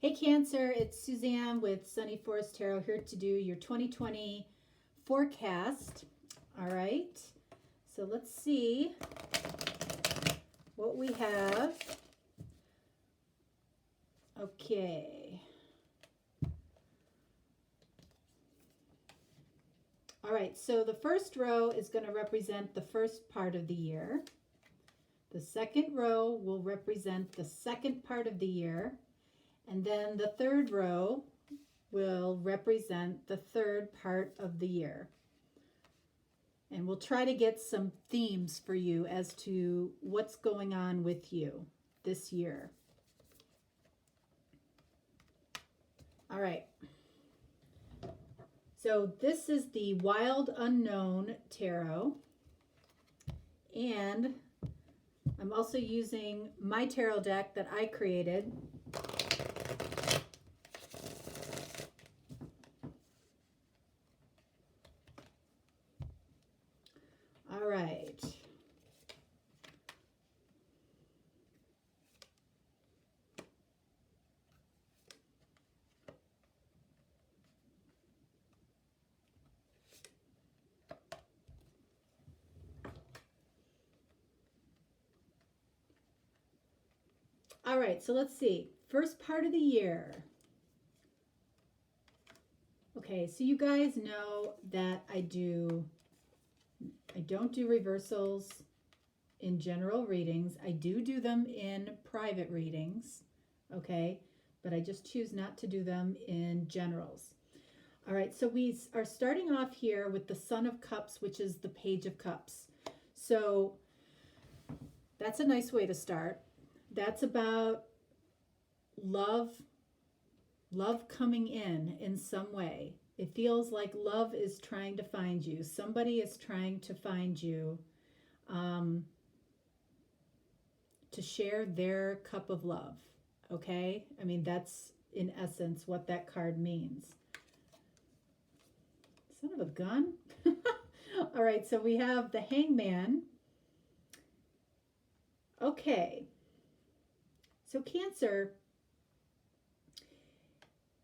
Hey Cancer, it's Suzanne with Sunny Forest Tarot here to do your 2020 forecast. All right, so let's see what we have. Okay. All right, so the first row is going to represent the first part of the year. The second row will represent the second part of the year. And then the third row will represent the third part of the year. And we'll try to get some themes for you as to what's going on with you this year. All right. So this is the Wild Unknown Tarot. And I'm also using my tarot deck that I created. All right. All right, so let's see. First part of the year. Okay, so you guys know that I don't do reversals in general readings. I do them in private readings, okay? But I just choose not to do them in generals. All right, so we are starting off here with the Son of Cups, which is the Page of Cups. So that's a nice way to start. That's about love coming in some way. It feels like love is trying to find you. Somebody is trying to find you to share their cup of love, okay? I mean, that's in essence what that card means. Son of a gun. All right, so we have the Hangman. Okay. So Cancer,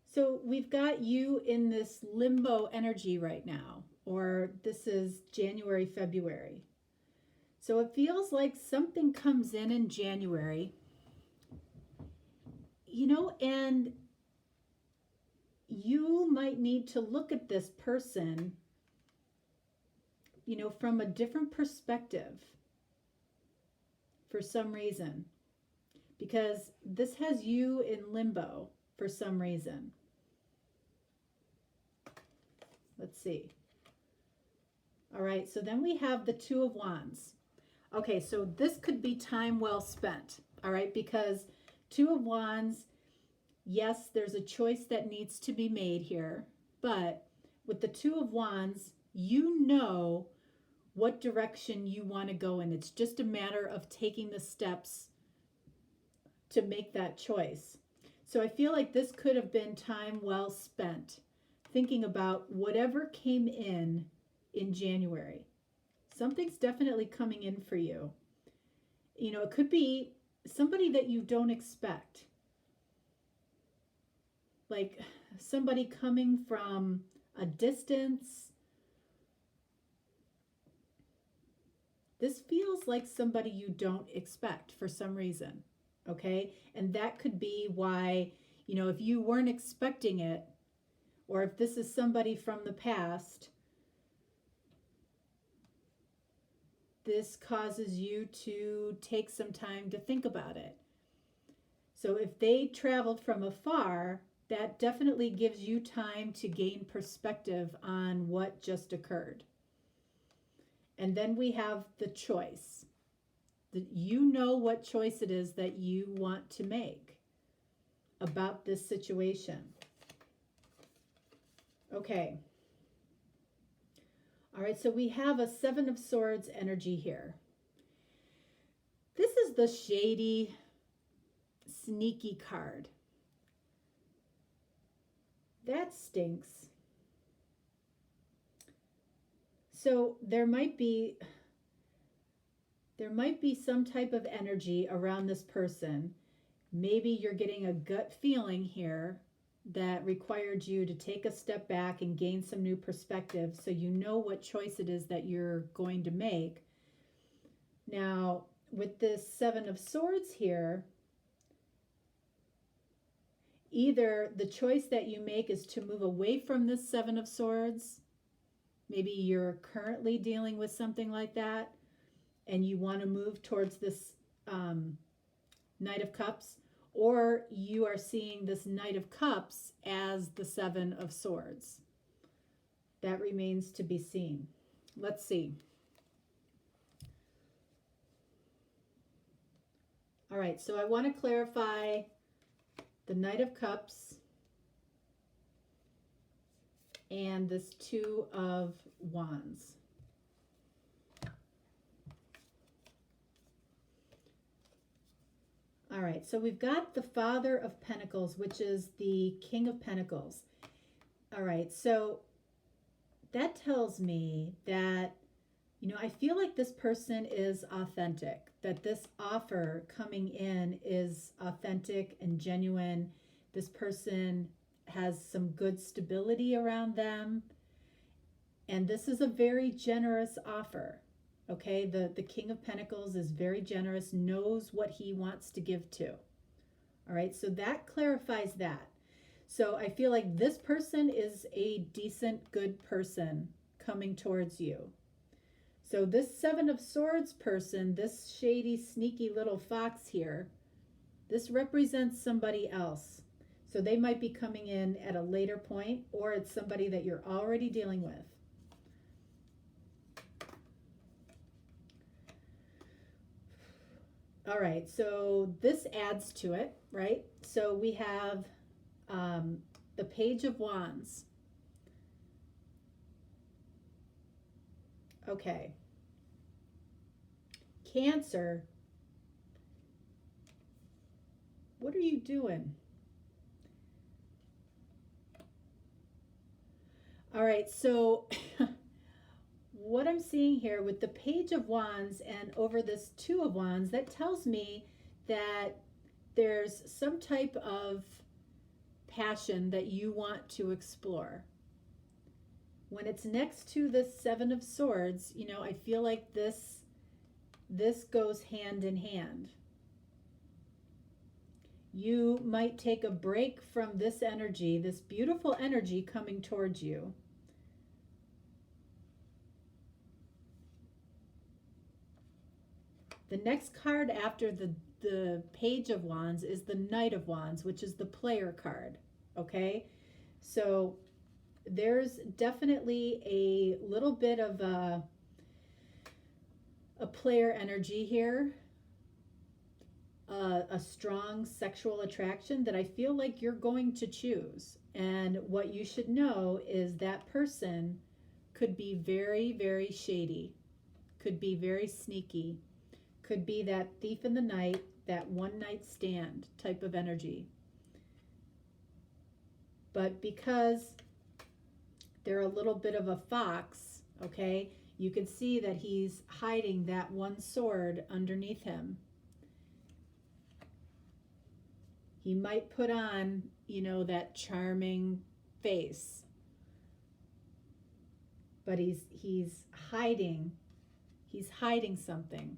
so we've got you in this limbo energy right now, or this is January, February. So it feels like something comes in January, you know, and you might need to look at this person, you know, from a different perspective for some reason. Because this has you in limbo for some reason. Let's see. All right, so then we have the Two of Wands. Okay, so this could be time well spent, all right, because Two of Wands, yes, there's a choice that needs to be made here, but with the Two of Wands, you know what direction you want to go in. It's just a matter of taking the steps to make that choice. So I feel like this could have been time well spent thinking about whatever came in January. Something's definitely coming in for you. You know, it could be somebody that you don't expect. Like somebody coming from a distance. This feels like somebody you don't expect for some reason. Okay, and that could be why, you know, if you weren't expecting it, or if this is somebody from the past, this causes you to take some time to think about it. So if they traveled from afar, that definitely gives you time to gain perspective on what just occurred. And then we have the choice. You know what choice it is that you want to make about this situation. Okay. All right, so we have a Seven of Swords energy here. This is the shady, sneaky card. That stinks. So there might be some type of energy around this person Maybe you're getting a gut feeling here that required you to take a step back and gain some new perspective so you know what choice it is that you're going to make. Now, with this Seven of Swords here, either the choice that you make is to move away from this Seven of Swords. Maybe you're currently dealing with something like that and you want to move towards this Knight of Cups, or you are seeing this Knight of Cups as the Seven of Swords. That remains to be seen. Let's see. All right, so I want to clarify the Knight of Cups and this Two of Wands. All right, so we've got the Father of Pentacles, which is the King of Pentacles. All right, so that tells me that, you know, I feel like this person is authentic, that this offer coming in is authentic and genuine. This person has some good stability around them. And this is a very generous offer. Okay, the King of Pentacles is very generous, knows what he wants to give to. All right, so that clarifies that. So I feel like this person is a decent, good person coming towards you. So this Seven of Swords person, this shady, sneaky little fox here, this represents somebody else. So they might be coming in at a later point, or it's somebody that you're already dealing with. All right, so this adds to it, right? So we have the Page of Wands. Okay. Cancer, what are you doing? All right, so what I'm seeing here with the Page of Wands and over this Two of Wands, that tells me that there's some type of passion that you want to explore. When it's next to the Seven of Swords, you know, I feel like this goes hand in hand. You might take a break from this energy, this beautiful energy coming towards you. The next card after the Page of Wands is the Knight of Wands, which is the player card, okay? So there's definitely a little bit of a player energy here, a strong sexual attraction that I feel like you're going to choose. And what you should know is that person could be very, very shady, could be very sneaky, could be that thief in the night, that one night stand type of energy. But because they're a little bit of a fox, okay, you can see that he's hiding that one sword underneath him. He might put on, you know, that charming face, but he's hiding something.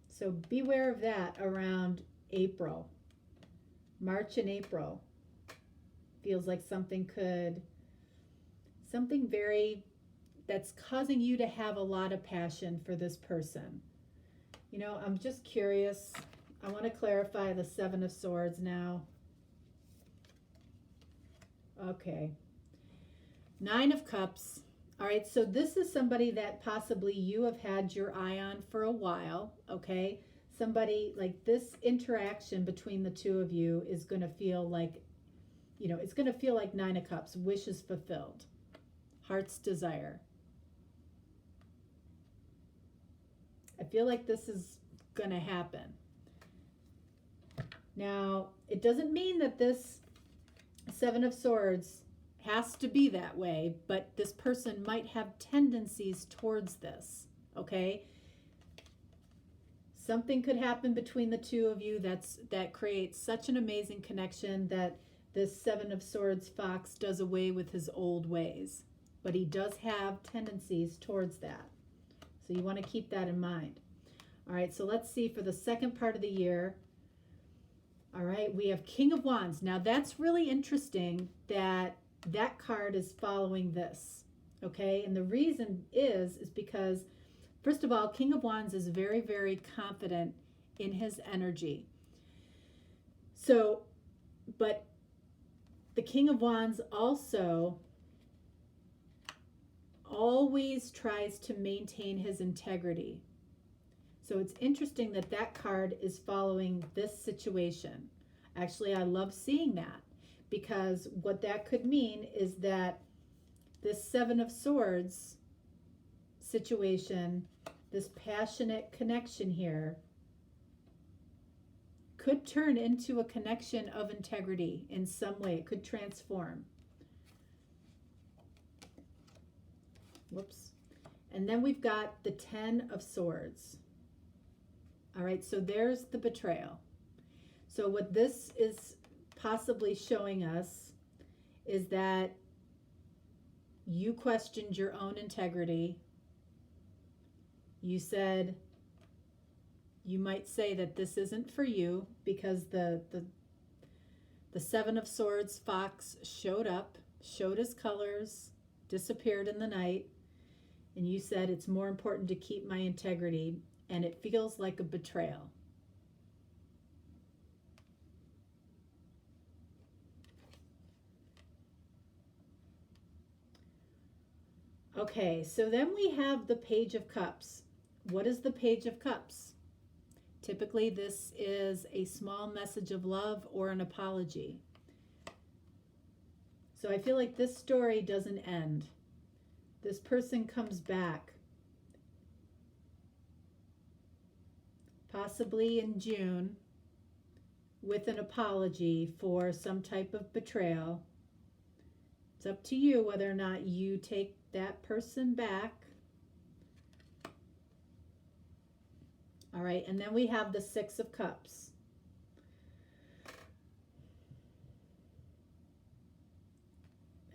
So beware of that around April. March and April. Feels like something very, that's causing you to have a lot of passion for this person. You know, I'm just curious. I want to clarify the Seven of Swords now. Okay. Nine of Cups. All right, so this is somebody that possibly you have had your eye on for a while, okay? Somebody like this interaction between the two of you is going to feel like, you know, it's going to feel like Nine of Cups, wishes fulfilled, heart's desire. I feel like this is going to happen. Now, it doesn't mean that this Seven of Swords has to be that way, but this person might have tendencies towards this, okay? Something could happen between the two of you that creates such an amazing connection that this Seven of Swords fox does away with his old ways. But he does have tendencies towards that. So you want to keep that in mind. All right, so let's see for the second part of the year. All right, we have King of Wands. Now that's really interesting that that card is following this. Okay, and the reason is because, first of all, King of Wands is very, very confident in his energy. So, but the King of Wands also always tries to maintain his integrity. So it's interesting that that card is following this situation. Actually, I love seeing that, because what that could mean is that this Seven of Swords situation, this passionate connection here, could turn into a connection of integrity in some way. It could transform. Whoops. And then we've got the Ten of Swords. All right, so there's the betrayal. So what this is possibly showing us is that you questioned your own integrity. You said, you might say that this isn't for you, because the Seven of Swords fox showed up, showed his colors, disappeared in the night, and you said it's more important to keep my integrity, and it feels like a betrayal. Okay, so then we have the Page of Cups. What is the Page of Cups? Typically, this is a small message of love or an apology. So I feel like this story doesn't end. This person comes back, possibly in June, with an apology for some type of betrayal. It's up to you whether or not you take that person back. All right, and then we have the Six of Cups.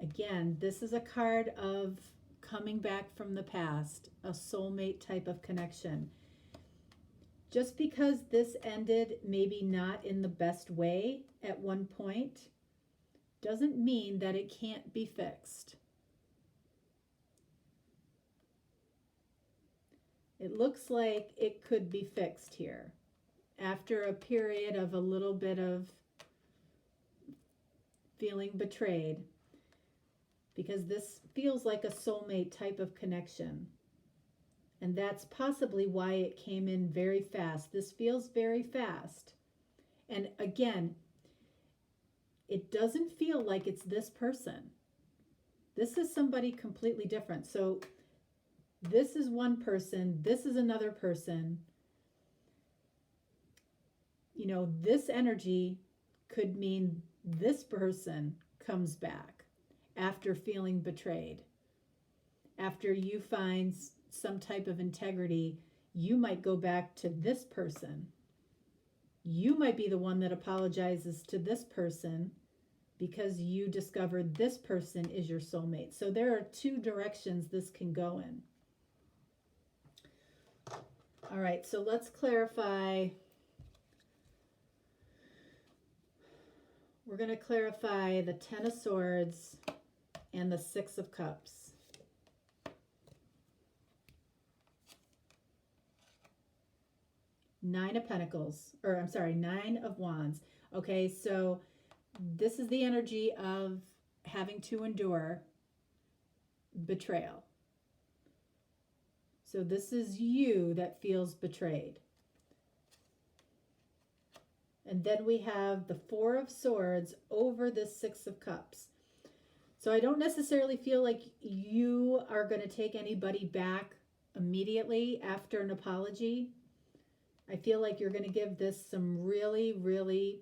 Again, this is a card of coming back from the past, a soulmate type of connection. Just because this ended maybe not in the best way at one point, doesn't mean that it can't be fixed. It looks like it could be fixed here after a period of a little bit of feeling betrayed, because this feels like a soulmate type of connection. And that's possibly why it came in very fast. This feels very fast. And again, it doesn't feel like it's this person. This is somebody completely different. So this is one person, this is another person. You know, this energy could mean this person comes back after feeling betrayed. After you find some type of integrity, you might go back to this person. You might be the one that apologizes to this person because you discovered this person is your soulmate. So there are two directions this can go in. All right, so let's clarify. We're going to clarify the Ten of Swords and the Six of Cups. Nine of Pentacles, or I'm sorry, Nine of Wands. Okay, so this is the energy of having to endure betrayal. So this is you that feels betrayed. And then we have the Four of Swords over the Six of Cups. So I don't necessarily feel like you are going to take anybody back immediately after an apology. I feel like you're going to give this some really, really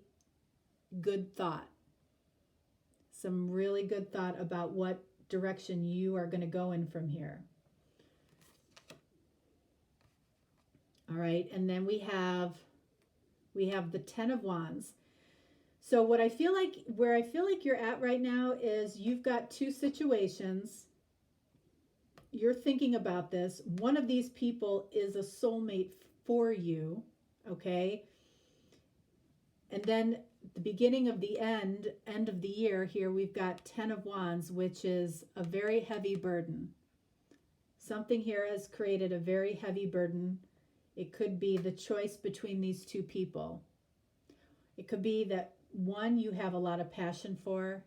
good thought. Some really good thought about what direction you are going to go in from here. All right, and then we have the 10 of Wands. So what I feel like, where I feel like you're at right now is you've got two situations. You're thinking about this. One of these people is a soulmate for you, okay? And then the beginning of the end of the year here, we've got 10 of Wands, which is a very heavy burden. Something here has created a very heavy burden. It could be the choice between these two people. It could be that one you have a lot of passion for,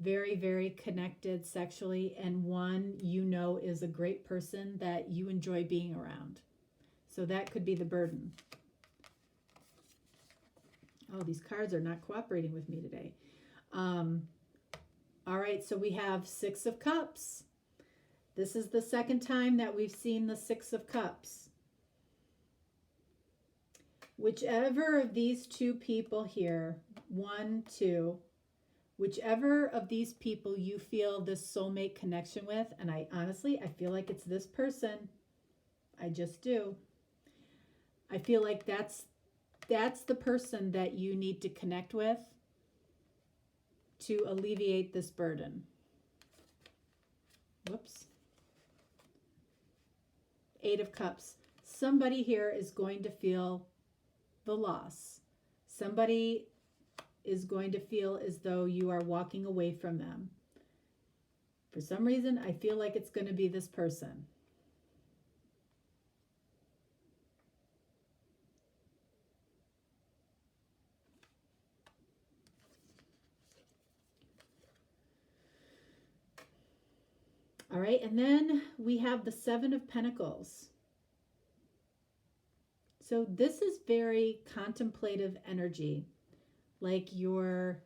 very, very connected sexually, and one you know is a great person that you enjoy being around. So that could be the burden. Oh, these cards are not cooperating with me today. All right, so we have 6 of Cups. This is the second time that we've seen the 6 of Cups. Whichever of these two people here, 1, 2, whichever of these people you feel this soulmate connection with, and I feel like it's this person. I just do. I feel like that's the person that you need to connect with to alleviate this burden. Whoops. 8 of Cups. Somebody here is going to feel the loss. Somebody is going to feel as though you are walking away from them. For some reason, I feel like it's going to be this person. All right, and then we have the 7 of Pentacles. So this is very contemplative energy. Like you're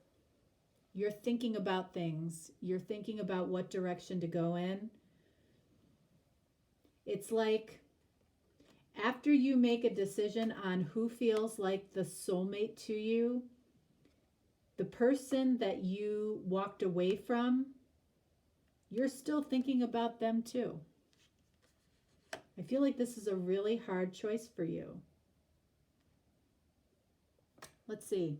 thinking about things. You're thinking about what direction to go in. It's like after you make a decision on who feels like the soulmate to you, the person that you walked away from, you're still thinking about them too. I feel like this is a really hard choice for you. Let's see.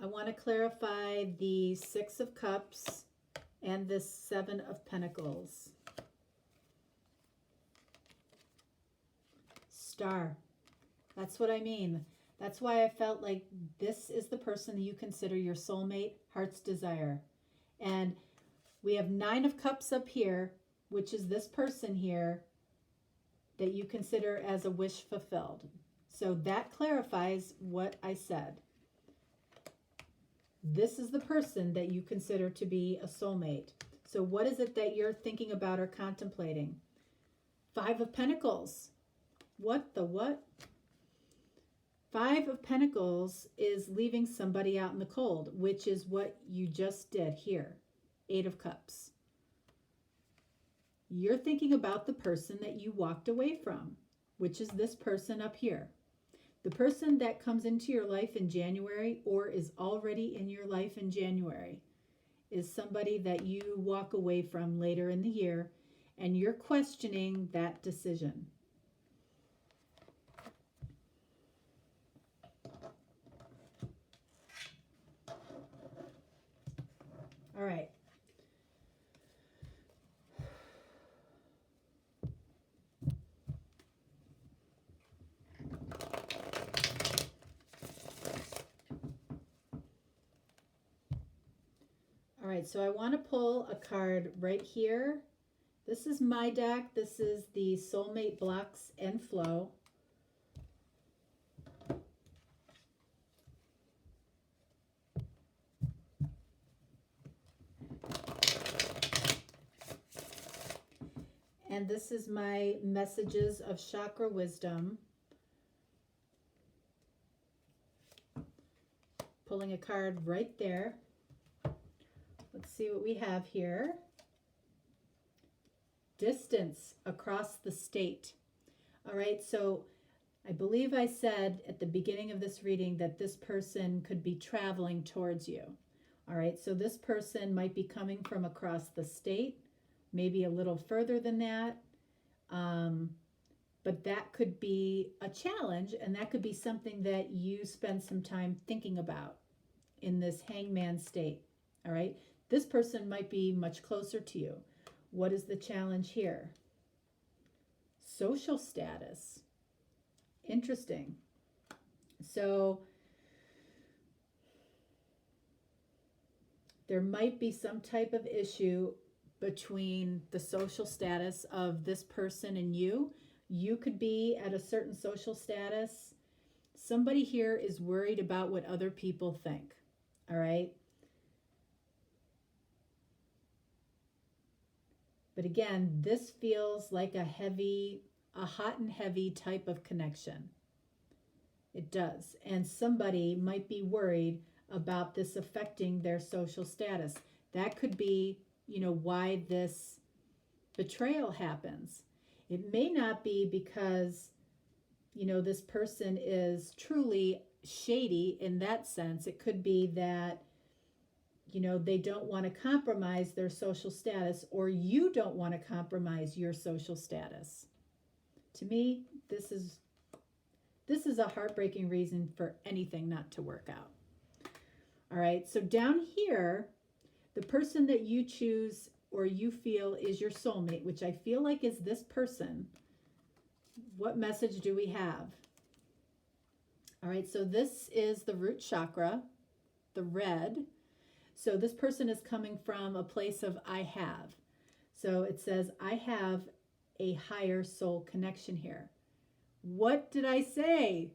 I want to clarify the 6 of Cups and the 7 of Pentacles. Star. That's what I mean. That's why I felt like this is the person that you consider your soulmate, heart's desire. And we have 9 of Cups up here, which is this person here that you consider as a wish fulfilled. So that clarifies what I said. This is the person that you consider to be a soulmate. So what is it that you're thinking about or contemplating? 5 of Pentacles. What the what? 5 of Pentacles is leaving somebody out in the cold, which is what you just did here. 8 of Cups. You're thinking about the person that you walked away from, which is this person up here. The person that comes into your life in January or is already in your life in January is somebody that you walk away from later in the year, and you're questioning that decision. All right. All right, so I want to pull a card right here. This is my deck. This is the Soulmate Blocks and Flow. And this is my Messages of Chakra Wisdom. Pulling a card right there. Let's see what we have here. Distance across the state. All right, so I believe I said at the beginning of this reading that this person could be traveling towards you. All right, so this person might be coming from across the state, maybe a little further than that. But that could be a challenge, and that could be something that you spend some time thinking about in this hangman state. All right, this person might be much closer to you. What is the challenge here? Social status. Interesting. So there might be some type of issue between the social status of this person and you. You could be at a certain social status. Somebody here is worried about what other people think. All right. But again, this feels like a hot and heavy type of connection. It does. And somebody might be worried about this affecting their social status. That could be, why this betrayal happens. It may not be because, this person is truly shady in that sense. It could be that, they don't want to compromise their social status, or you don't want to compromise your social status. To me, this is a heartbreaking reason for anything not to work out. All right, so down here, the person that you choose or you feel is your soulmate, which I feel like is this person. What message do we have? All right, so this is the root chakra, the red. So this person is coming from a place of I have. So it says, I have a higher soul connection here. What did I say?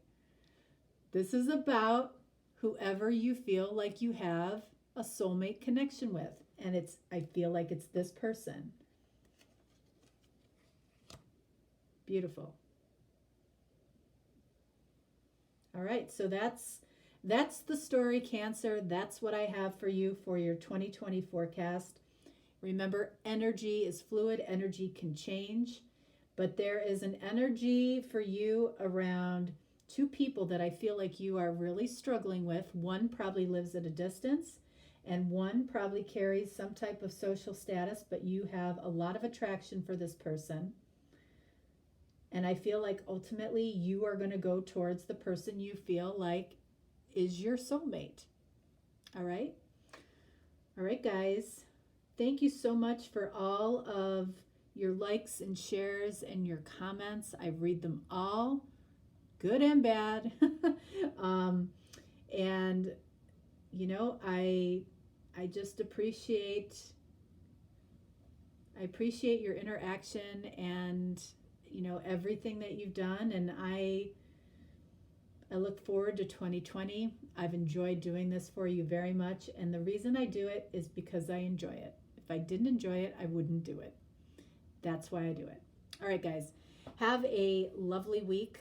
This is about whoever you feel like you have a soulmate connection with. And I feel like it's this person. Beautiful. All right, so that's the story, Cancer. That's what I have for you for your 2020 forecast. Remember, energy is fluid. Energy can change. But there is an energy for you around two people that I feel like you are really struggling with. One probably lives at a distance, and one probably carries some type of social status, but you have a lot of attraction for this person. And I feel like ultimately you are going to go towards the person you feel like is your soulmate. All right? All right, guys. Thank you so much for all of your likes and shares and your comments. I read them all, good and bad. And I just appreciate your interaction and everything that you've done, and I look forward to 2020. I've enjoyed doing this for you very much, and the reason I do it is because I enjoy it. If I didn't enjoy it, I wouldn't do it. That's why I do it. All right, guys. Have a lovely week.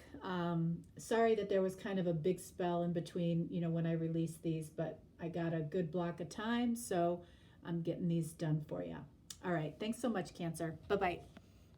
Sorry that there was kind of a big spell in between, when I released these, but I got a good block of time, so I'm getting these done for you. All right. Thanks so much, Cancer. Bye-bye.